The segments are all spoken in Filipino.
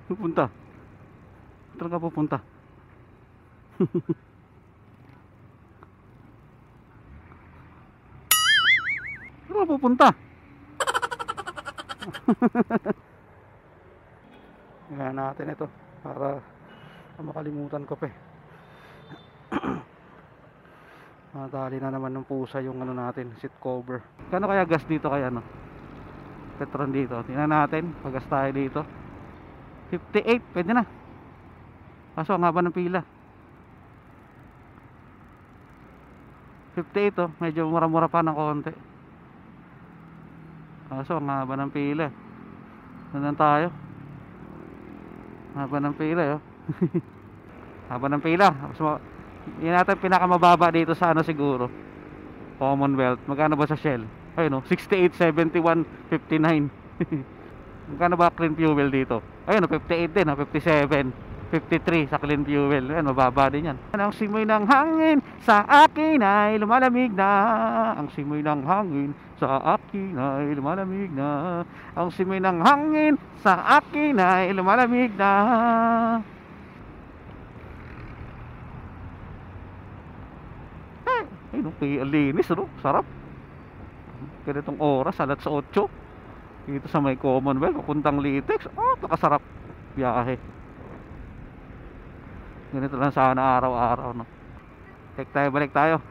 Pupunta. Saan ka pupunta? Saan ka pupunta? Tingnan natin ito para makalimutan ko pa eh. Nadali na naman ng pusa yung ano natin, seat cover. Kano kaya gas dito kaya no? Petron dito. Tingnan natin, pag-gas tayo dito. 58, pwede na. Kaso ang haba ng pila. 58 oh, medyo mura-mura pa ng konti. Kaso ang haba ng pila. Saan tayo? Haba ng pila oh. Haba ng pila. Yan natin pinakamababa dito sa ano siguro Commonwealth. Magkano ba sa Shell? Ayun o, 68, 71, 59. Magkano ba clean fuel dito? Ayun o, 58 din o, 57, 53 sa clean fuel. Ayun, mababa din yan. Ang simoy ng hangin sa akin ay lumalamig na. Ang simoy ng hangin sa akin ay lumalamig na. Ang simoy ng hangin sa akin ay lumalamig na. Ay, no, linis, no? Sarap. Ganitong oras, alas 8. Dito sa may Commonwealth, papuntang Litex. Oh, nakasarap biyahe. Ganito lang sana araw-araw, no? Balik tayo.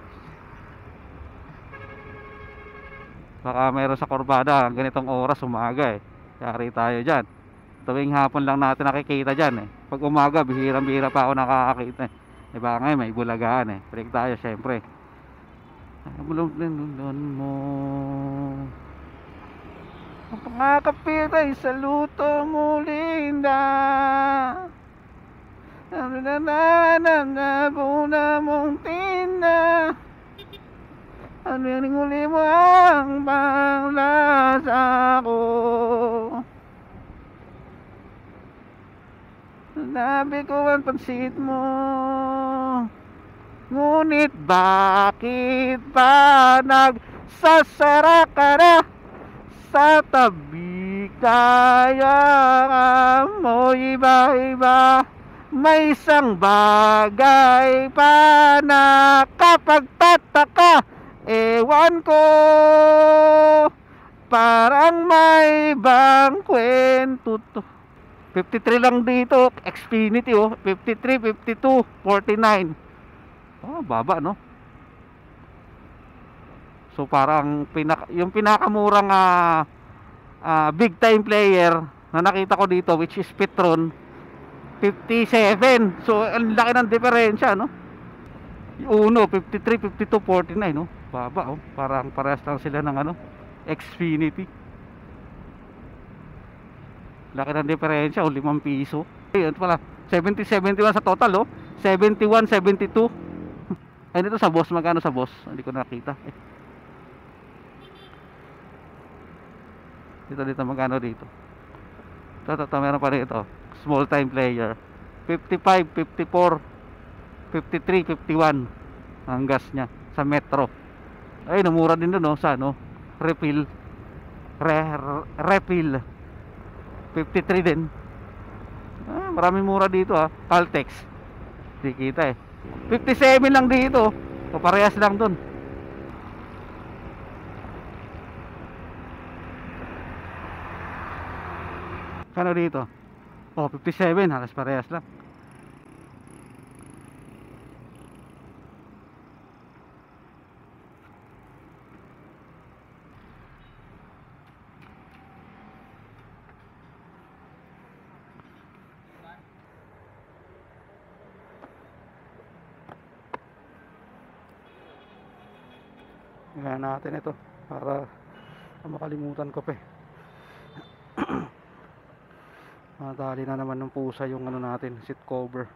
Baka meron sa Corbada, ganitong oras, umaga eh. Yari tayo dyan. Tuwing hapon lang natin nakikita dyan eh. Pag umaga, bihirang-bihira pa ako nakakakita eh. Diba ngayon, may bulagaan eh. Balik tayo, syempre. Bulong-bulong mo. Ang pangakapit ay sa luto mo, Linda. Nabuna mong tinda. Ano yung huli mo ang panglasa ko. Nabi ko ang pansit mo. Ngunit bakit pa nagsasara ka na sa tabi? Kaya mo iba-iba. May isang bagay pa nakapagtataka. Ewan ko, parang may ibang kwento to. 53 lang dito, Xfinity oh. 53, 52, 49. Oh, baba no. So parang yung pinakamurang big time player na nakita ko dito, which is Petron, 57. So ang laki ng diferensya no. Yung uno 53, 52, 49 no. Baba oh. Parang parehas lang sila ng ano, Xfinity. Laki ng diferensya oh, 5 piso. Ayun pala, 70, 71 sa total oh. 71, 72. Ay dito sa boss, magkano sa boss? Hindi ko nakita. Dito magkano dito? Ito meron pa rin ito. Small time player. 55, 54, 53, 51 ang gas niya sa Metro. Ay, namura din doon no, sa ano, refill. Refill. 53 din. Maraming mura dito Caltex. Di kita eh. 57 lang dito. O parehas lang dun. Kano dito? Oh, 57, halos parehas lang. Tingnan natin ito para makalimutan ko pa eh. Nadali na naman ng pusa yung ano natin, seat cover.